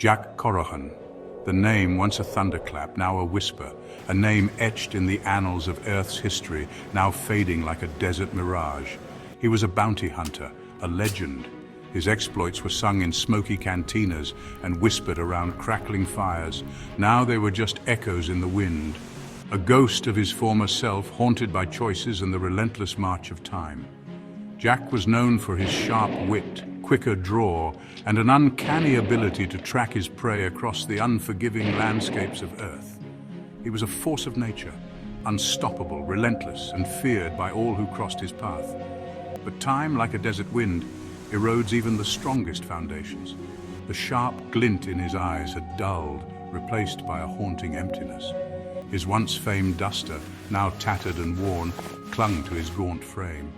Jaqk, the name once a thunderclap, now a whisper, a name etched in the annals of Earth's history, now fading like a desert mirage. He was a bounty hunter, a legend. His exploits were sung in smoky cantinas and whispered around crackling fires. Now they were just echoes in the wind, a ghost of his former self, haunted by choices and the relentless march of time. Jaqk was known for his sharp wit, quicker draw, and an uncanny ability to track his prey across the unforgiving landscapes of Earth. He was a force of nature, unstoppable, relentless, and feared by all who crossed his path. But time, like a desert wind, erodes even the strongest foundations. The sharp glint in his eyes had dulled, replaced by a haunting emptiness. His once famed duster, now tattered and worn, clung to his gaunt frame.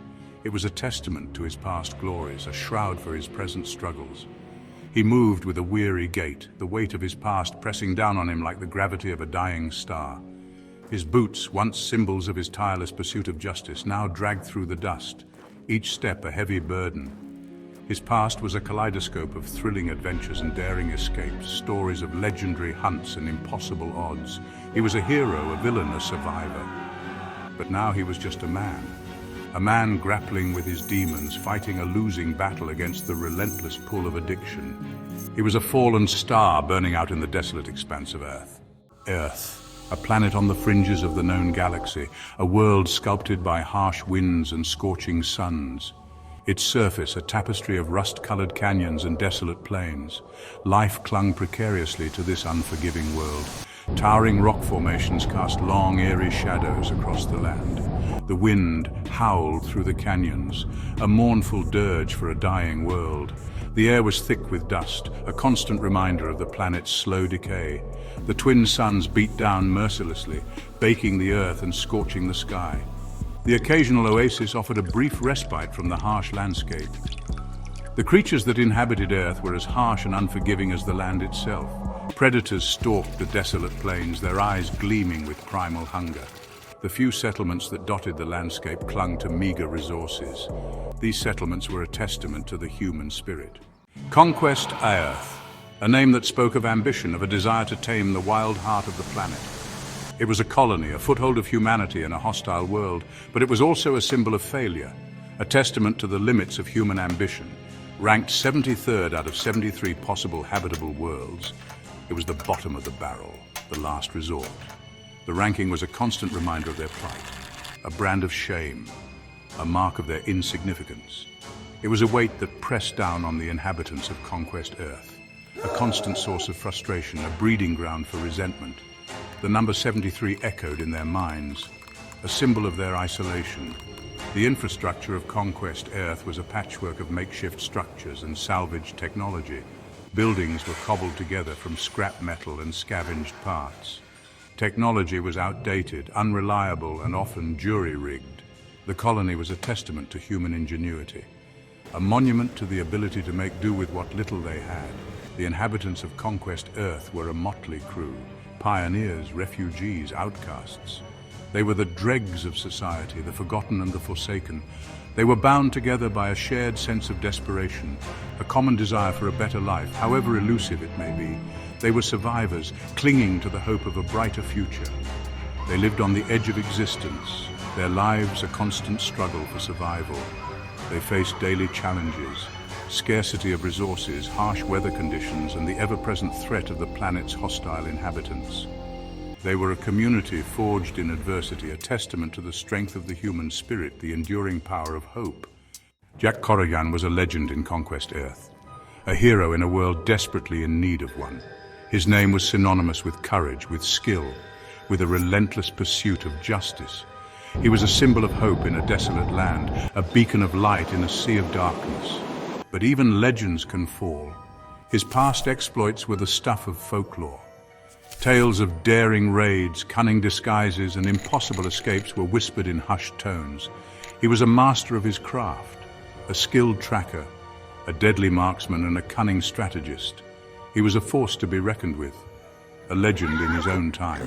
It was a testament to his past glories, a shroud for his present struggles. He moved with a weary gait, the weight of his past pressing down on him like the gravity of a dying star. His boots, once symbols of his tireless pursuit of justice, now dragged through the dust, each step a heavy burden. His past was a kaleidoscope of thrilling adventures and daring escapes, stories of legendary hunts and impossible odds. He was a hero, a villain, a survivor. But now he was just a man grappling with his demons, fighting a losing battle against the relentless pull of addiction. He was a fallen star burning out in the desolate expanse of Earth. Earth, a planet on the fringes of the known galaxy, a world sculpted by harsh winds and scorching suns. Its surface, a tapestry of rust-colored canyons and desolate plains. Life clung precariously to this unforgiving world. Towering rock formations cast long, eerie shadows across the land. The wind howled through the canyons, a mournful dirge for a dying world. The air was thick with dust, a constant reminder of the planet's slow decay. The twin suns beat down mercilessly, baking the earth and scorching the sky. The occasional oasis offered a brief respite from the harsh landscape. The creatures that inhabited Earth were as harsh and unforgiving as the land itself. Predators stalked the desolate plains, their eyes gleaming with primal hunger. The few settlements that dotted the landscape clung to meager resources. These settlements were a testament to the human spirit. Conquest Earth, a name that spoke of ambition, of a desire to tame the wild heart of the planet. It was a colony, a foothold of humanity in a hostile world, but it was also a symbol of failure, a testament to the limits of human ambition. Ranked 73rd out of 73 possible habitable worlds, it was the bottom of the barrel, the last resort. The ranking was a constant reminder of their plight, a brand of shame, a mark of their insignificance. It was a weight that pressed down on the inhabitants of Conquest Earth, a constant source of frustration, a breeding ground for resentment. The number 73 echoed in their minds, a symbol of their isolation. The infrastructure of Conquest Earth was a patchwork of makeshift structures and salvaged technology. Buildings were cobbled together from scrap metal and scavenged parts. Technology was outdated, unreliable, and often jury-rigged. The colony was a testament to human ingenuity, a monument to the ability to make do with what little they had. The inhabitants of Conquest Earth were a motley crew, pioneers, refugees, outcasts. They were the dregs of society, the forgotten and the forsaken. They were bound together by a shared sense of desperation, a common desire for a better life, however elusive it may be. They were survivors, clinging to the hope of a brighter future. They lived on the edge of existence, their lives a constant struggle for survival. They faced daily challenges, scarcity of resources, harsh weather conditions, and the ever-present threat of the planet's hostile inhabitants. They were a community forged in adversity, a testament to the strength of the human spirit, the enduring power of hope. Jaqk was a legend in Conquest Earth, a hero in a world desperately in need of one. His name was synonymous with courage, with skill, with a relentless pursuit of justice. He was a symbol of hope in a desolate land, a beacon of light in a sea of darkness. But even legends can fall. His past exploits were the stuff of folklore. Tales of daring raids, cunning disguises, and impossible escapes were whispered in hushed tones. He was a master of his craft, a skilled tracker, a deadly marksman, and a cunning strategist. He was a force to be reckoned with, a legend in his own time.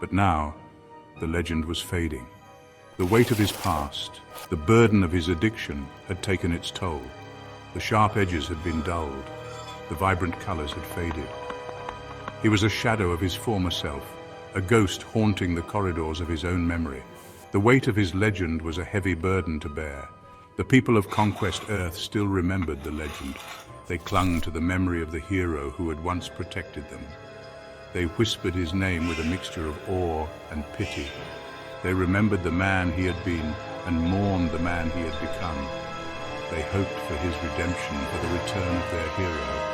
But now, the legend was fading. The weight of his past, the burden of his addiction, had taken its toll. The sharp edges had been dulled. The vibrant colors had faded. He was a shadow of his former self, a ghost haunting the corridors of his own memory. The weight of his legend was a heavy burden to bear. The people of Conquest Earth still remembered the legend. They clung to the memory of the hero who had once protected them. They whispered his name with a mixture of awe and pity. They remembered the man he had been and mourned the man he had become. They hoped for his redemption, for the return of their hero.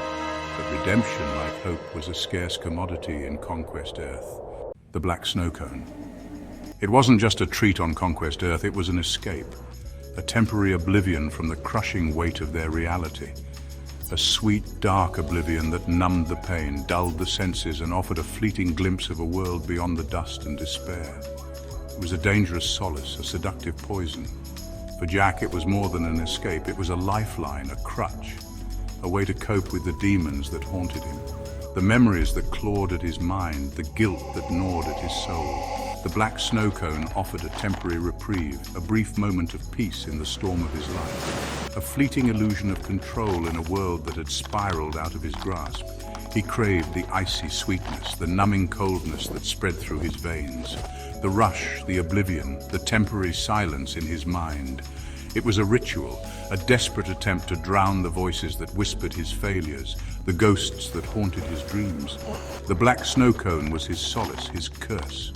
But redemption, like hope, was a scarce commodity in Conquest Earth. The Black Snow Cone. It wasn't just a treat on Conquest Earth, it was an escape. A temporary oblivion from the crushing weight of their reality. A sweet, dark oblivion that numbed the pain, dulled the senses, and offered a fleeting glimpse of a world beyond the dust and despair. It was a dangerous solace, a seductive poison. For Jaqk, it was more than an escape. It was a lifeline, a crutch, a way to cope with the demons that haunted him. The memories that clawed at his mind, the guilt that gnawed at his soul. The Black Snow Cone offered a temporary reprieve, a brief moment of peace in the storm of his life. A fleeting illusion of control in a world that had spiraled out of his grasp. He craved the icy sweetness, the numbing coldness that spread through his veins. The rush, the oblivion, the temporary silence in his mind. It was a ritual, a desperate attempt to drown the voices that whispered his failures, the ghosts that haunted his dreams. The Black Snow Cone was his solace, his curse.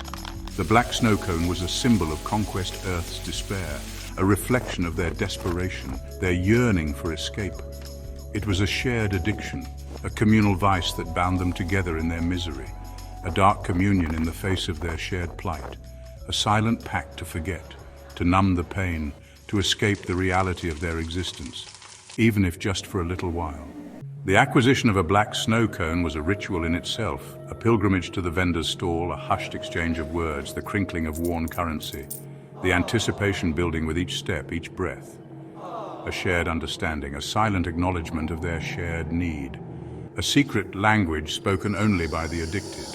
The Black Snow Cone was a symbol of Conquest Earth's despair, a reflection of their desperation, their yearning for escape. It was a shared addiction, a communal vice that bound them together in their misery, a dark communion in the face of their shared plight, a silent pact to forget, to numb the pain, to escape the reality of their existence, even if just for a little while. The acquisition of a Black Snow Cone was a ritual in itself, a pilgrimage to the vendor's stall, a hushed exchange of words, the crinkling of worn currency, the anticipation building with each step, each breath. A shared understanding, a silent acknowledgement of their shared need, a secret language spoken only by the addicted.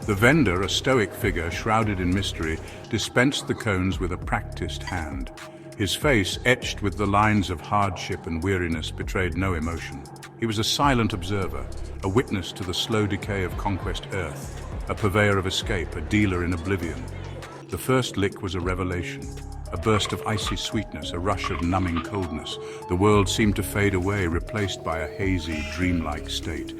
The vendor, a stoic figure shrouded in mystery, dispensed the cones with a practiced hand. His face, etched with the lines of hardship and weariness, betrayed no emotion. He was a silent observer, a witness to the slow decay of Conquest Earth, a purveyor of escape, a dealer in oblivion. The first lick was a revelation, a burst of icy sweetness, a rush of numbing coldness. The world seemed to fade away, replaced by a hazy, dreamlike state.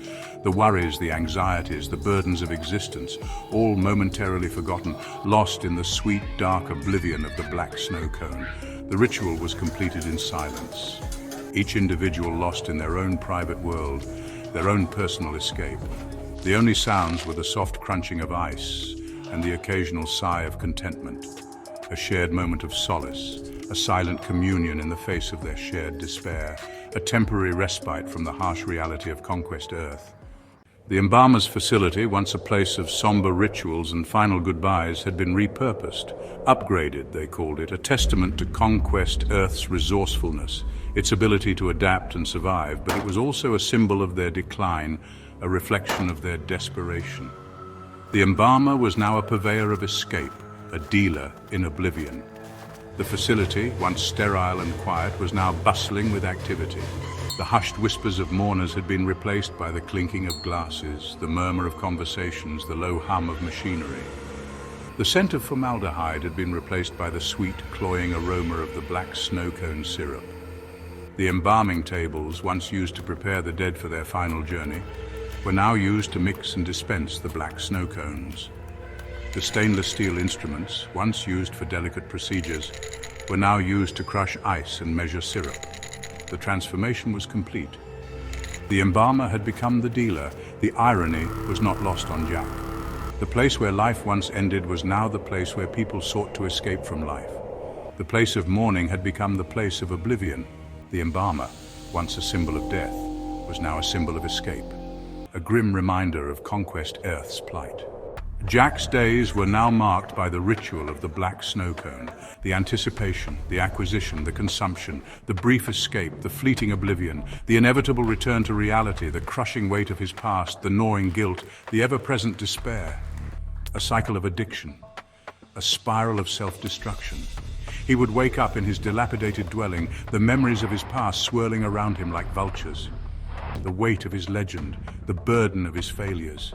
The worries, the anxieties, the burdens of existence, all momentarily forgotten, lost in the sweet, dark oblivion of the Black Snow Cone. The ritual was completed in silence. Each individual lost in their own private world, their own personal escape. The only sounds were the soft crunching of ice and the occasional sigh of contentment. A shared moment of solace, a silent communion in the face of their shared despair, a temporary respite from the harsh reality of Conquest Earth. The embalmer's facility, once a place of somber rituals and final goodbyes, had been repurposed, upgraded, they called it, a testament to Conquest Earth's resourcefulness, its ability to adapt and survive, but it was also a symbol of their decline, a reflection of their desperation. The embalmer was now a purveyor of escape, a dealer in oblivion. The facility, once sterile and quiet, was now bustling with activity. The hushed whispers of mourners had been replaced by the clinking of glasses, the murmur of conversations, the low hum of machinery. The scent of formaldehyde had been replaced by the sweet, cloying aroma of the Black Snow Cone syrup. The embalming tables, once used to prepare the dead for their final journey, were now used to mix and dispense the Black Snow Cones. The stainless steel instruments, once used for delicate procedures, were now used to crush ice and measure syrup. The transformation was complete. The embalmer had become the dealer. The irony was not lost on Jaqk. The place where life once ended was now the place where people sought to escape from life. The place of mourning had become the place of oblivion. The embalmer, once a symbol of death, was now a symbol of escape, a grim reminder of Conquest Earth's plight. Jaqk's days were now marked by the ritual of the Black Snow Cone, the anticipation, the acquisition, the consumption, the brief escape, the fleeting oblivion, the inevitable return to reality, the crushing weight of his past, the gnawing guilt, the ever-present despair. A cycle of addiction, a spiral of self-destruction. He would wake up in his dilapidated dwelling, the memories of his past swirling around him like vultures. the weight of his legend, the burden of his failures.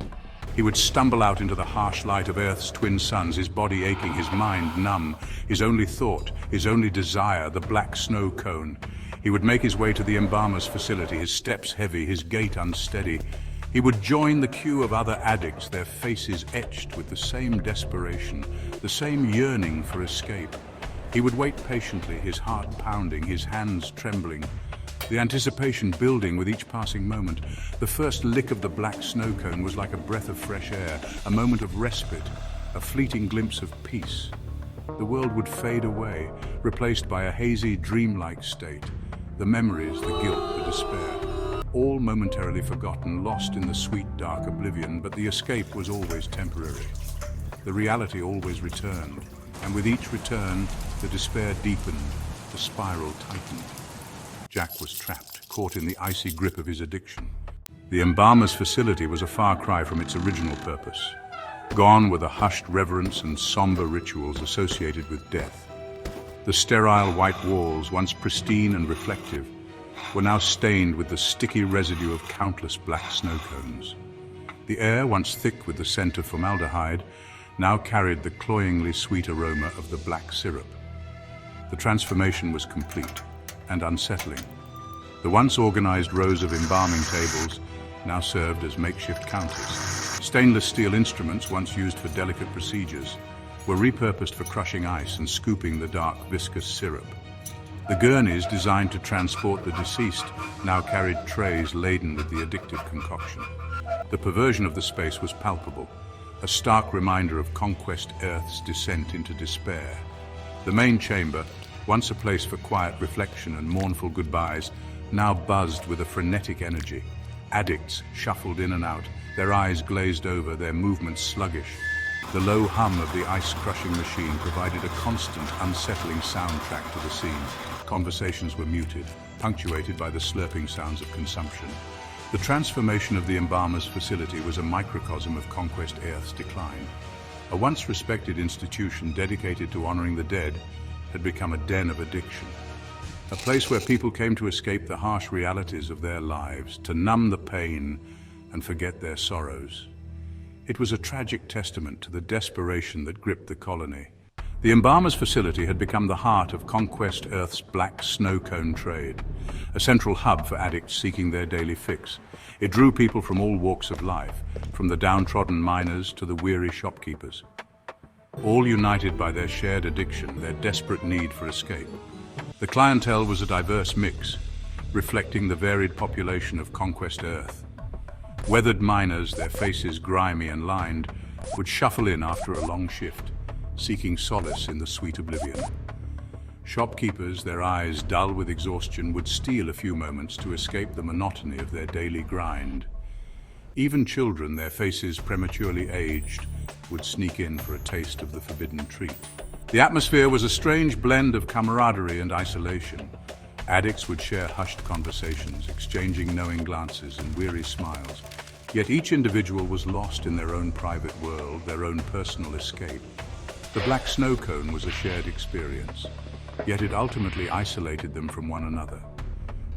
He would stumble out into the harsh light of Earth's twin suns, his body aching, his mind numb, his only thought, his only desire, the black snow cone. He would make his way to the embalmer's facility, his steps heavy, his gait unsteady. He would join the queue of other addicts, their faces etched with the same desperation, the same yearning for escape. He would wait patiently, his heart pounding, his hands trembling, the anticipation building with each passing moment. The first lick of the black snow cone was like a breath of fresh air, a moment of respite, a fleeting glimpse of peace. The world would fade away, replaced by a hazy, dreamlike state. The memories, the guilt, the despair, all momentarily forgotten, lost in the sweet, dark oblivion, but the escape was always temporary. The reality always returned, and with each return, the despair deepened, the spiral tightened. Jaqk was trapped, caught in the icy grip of his addiction. The embalmer's facility was a far cry from its original purpose. Gone were the hushed reverence and somber rituals associated with death. The sterile white walls, once pristine and reflective, were now stained with the sticky residue of countless black snow cones. The air, once thick with the scent of formaldehyde, now carried the cloyingly sweet aroma of the black syrup. The transformation was complete and unsettling. The once organized rows of embalming tables now served as makeshift counters. Stainless steel instruments, once used for delicate procedures, were repurposed for crushing ice and scooping the dark, viscous syrup. The gurneys, designed to transport the deceased, now carried trays laden with the addictive concoction. The perversion of the space was palpable, a stark reminder of Conquest Earth's descent into despair. The main chamber, once a place for quiet reflection and mournful goodbyes, now buzzed with a frenetic energy. Addicts shuffled in and out, their eyes glazed over, their movements sluggish. The low hum of the ice-crushing machine provided a constant, unsettling soundtrack to the scene. Conversations were muted, punctuated by the slurping sounds of consumption. The transformation of the embalmer's facility was a microcosm of Conquest Earth's decline. A once respected institution dedicated to honoring the dead had become a den of addiction. A place where people came to escape the harsh realities of their lives, to numb the pain and forget their sorrows. It was a tragic testament to the desperation that gripped the colony. The embalmer's facility had become the heart of Conquest Earth's black snow cone trade, a central hub for addicts seeking their daily fix. It drew people from all walks of life, from the downtrodden miners to the weary shopkeepers, all united by their shared addiction, their desperate need for escape. The clientele was a diverse mix, reflecting the varied population of Conquest Earth. Weathered miners, their faces grimy and lined, would shuffle in after a long shift, seeking solace in the sweet oblivion. Shopkeepers, their eyes dull with exhaustion, would steal a few moments to escape the monotony of their daily grind. Even children, their faces prematurely aged, would sneak in for a taste of the forbidden treat. The atmosphere was a strange blend of camaraderie and isolation. Addicts would share hushed conversations, exchanging knowing glances and weary smiles. Yet each individual was lost in their own private world, their own personal escape. The black snow cone was a shared experience, yet it ultimately isolated them from one another.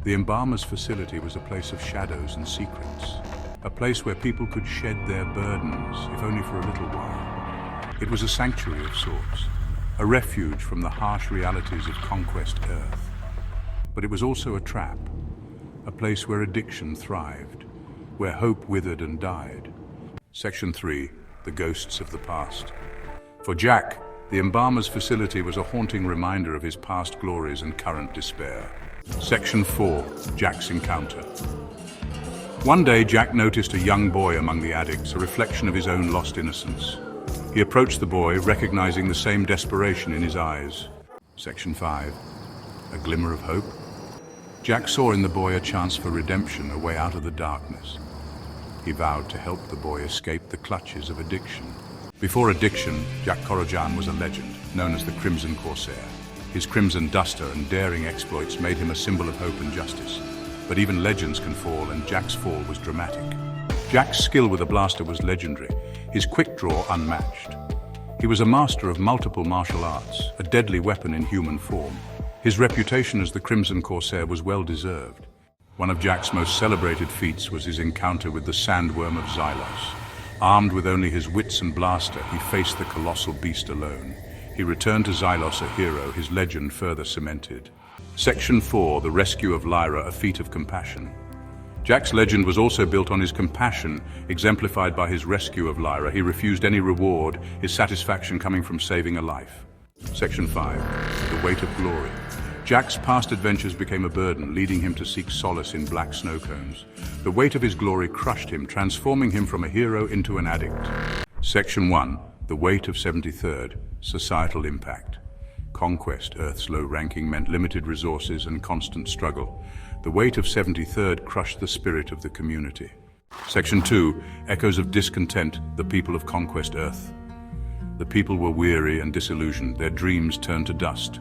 The embalmer's facility was a place of shadows and secrets, a place where people could shed their burdens, if only for a little while. It was a sanctuary of sorts, a refuge from the harsh realities of Conquest Earth. But it was also a trap, a place where addiction thrived, where hope withered and died. Section 3, the ghosts of the past. For Jaqk, the embalmer's facility was a haunting reminder of his past glories and current despair. Section 4, Jaqk's encounter. One day, Jaqk noticed a young boy among the addicts, a reflection of his own lost innocence. He approached the boy, recognizing the same desperation in his eyes. Section 5, a glimmer of hope. Jaqk saw in the boy a chance for redemption, a way out of the darkness. He vowed to help the boy escape the clutches of addiction. Before addiction, Jaqk was a legend, known as the Crimson Corsair. His crimson duster and daring exploits made him a symbol of hope and justice. But even legends can fall, and Jaqk's fall was dramatic. Jaqk's skill with a blaster was legendary, his quick draw unmatched. He was a master of multiple martial arts, a deadly weapon in human form. His reputation as the Crimson Corsair was well deserved. One of Jaqk's most celebrated feats was his encounter with the sandworm of Xylos. Armed with only his wits and blaster, he faced the colossal beast alone. He returned to Xylos a hero, his legend further cemented. Section 4, The Rescue of Lyra, a feat of compassion. Jaqk's legend was also built on his compassion, exemplified by his rescue of Lyra. He refused any reward, his satisfaction coming from saving a life. Section 5, The Weight of Glory. Jaqk's past adventures became a burden, leading him to seek solace in black snow cones. The weight of his glory crushed him, transforming him from a hero into an addict. Section 1, The Weight of 73rd, Societal Impact. Conquest, Earth's low ranking, meant limited resources and constant struggle. The weight of 73rd crushed the spirit of the community. Section 2, Echoes of Discontent, the people of Conquest Earth. The people were weary and disillusioned, their dreams turned to dust.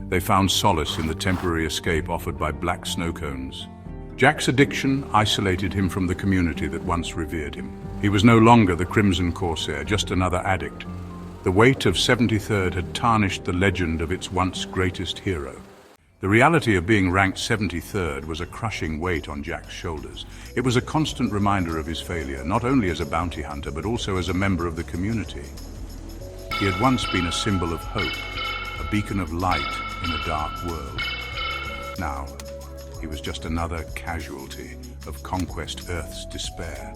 They found solace in the temporary escape offered by black snow cones. Jaqk's addiction isolated him from the community that once revered him. He was no longer the Crimson Corsair, just another addict. The weight of 73rd had tarnished the legend of its once greatest hero. The reality of being ranked 73rd was a crushing weight on Jaqk's shoulders. It was a constant reminder of his failure, not only as a bounty hunter, but also as a member of the community. He had once been a symbol of hope, a beacon of light in a dark world. Now, he was just another casualty of Conquest Earth's despair.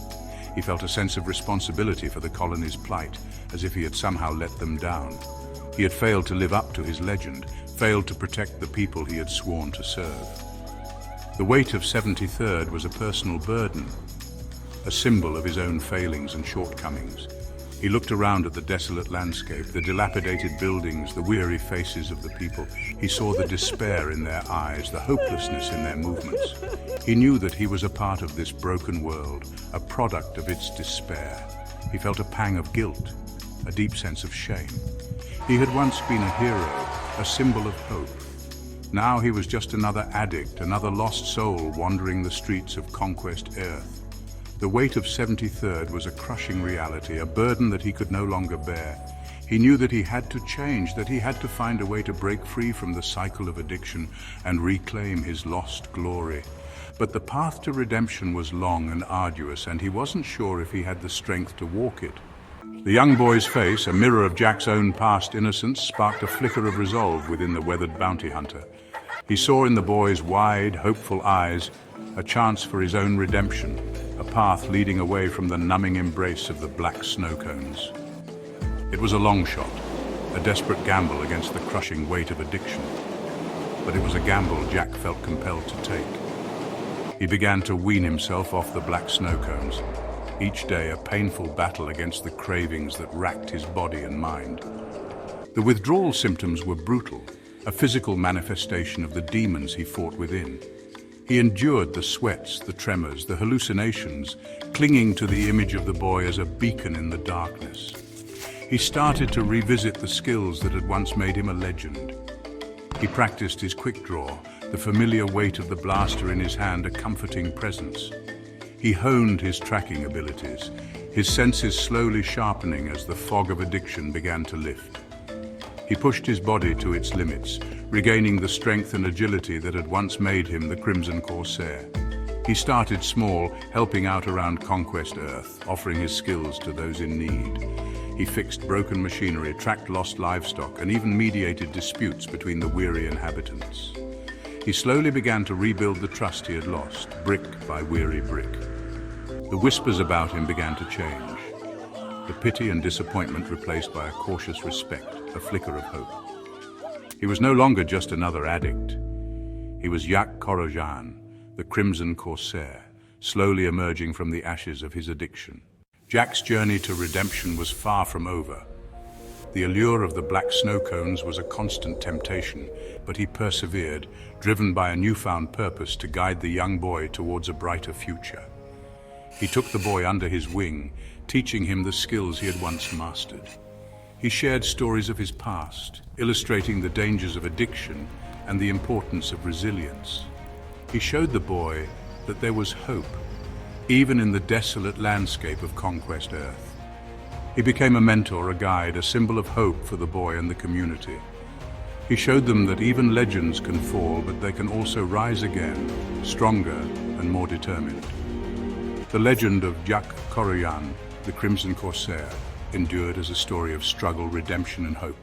He felt a sense of responsibility for the colony's plight, as if he had somehow let them down. He had failed to live up to his legend, failed to protect the people he had sworn to serve. The weight of 73rd was a personal burden, a symbol of his own failings and shortcomings. He looked around at the desolate landscape, the dilapidated buildings, the weary faces of the people. He saw the despair in their eyes, the hopelessness in their movements. He knew that he was a part of this broken world, a product of its despair. He felt a pang of guilt, a deep sense of shame. He had once been a hero, a symbol of hope. Now he was just another addict, another lost soul wandering the streets of Conquest Earth. The weight of 73rd was a crushing reality, a burden that he could no longer bear. He knew that he had to change, that he had to find a way to break free from the cycle of addiction and reclaim his lost glory. But the path to redemption was long and arduous, and he wasn't sure if he had the strength to walk it. The young boy's face, a mirror of Jaqk's own past innocence, sparked a flicker of resolve within the weathered bounty hunter. He saw in the boy's wide, hopeful eyes a chance for his own redemption, a path leading away from the numbing embrace of the black snow cones. It was a long shot, a desperate gamble against the crushing weight of addiction. But it was a gamble Jaqk felt compelled to take. He began to wean himself off the black snow cones, each day a painful battle against the cravings that racked his body and mind. The withdrawal symptoms were brutal, a physical manifestation of the demons he fought within. He endured the sweats, the tremors, the hallucinations, clinging to the image of the boy as a beacon in the darkness. He started to revisit the skills that had once made him a legend. He practiced his quick draw, the familiar weight of the blaster in his hand a comforting presence. He honed his tracking abilities, his senses slowly sharpening as the fog of addiction began to lift. He pushed his body to its limits, regaining the strength and agility that had once made him the Crimson Corsair. He started small, helping out around Conquest Earth, offering his skills to those in need. He fixed broken machinery, tracked lost livestock, and even mediated disputes between the weary inhabitants. He slowly began to rebuild the trust he had lost, brick by weary brick. The whispers about him began to change. The pity and disappointment replaced by a cautious respect, a flicker of hope. He was no longer just another addict. He was Jaqk, the Crimson Corsair, slowly emerging from the ashes of his addiction. Jaqk's journey to redemption was far from over. The allure of the black snow cones was a constant temptation, but he persevered, driven by a newfound purpose to guide the young boy towards a brighter future. He took the boy under his wing, teaching him the skills he had once mastered. He shared stories of his past, illustrating the dangers of addiction and the importance of resilience. He showed the boy that there was hope, even in the desolate landscape of Conquest Earth. He became a mentor, a guide, a symbol of hope for the boy and the community. He showed them that even legends can fall, but they can also rise again, stronger and more determined. The legend of Jaqk, the Crimson Corsair, endured as a story of struggle, redemption and hope.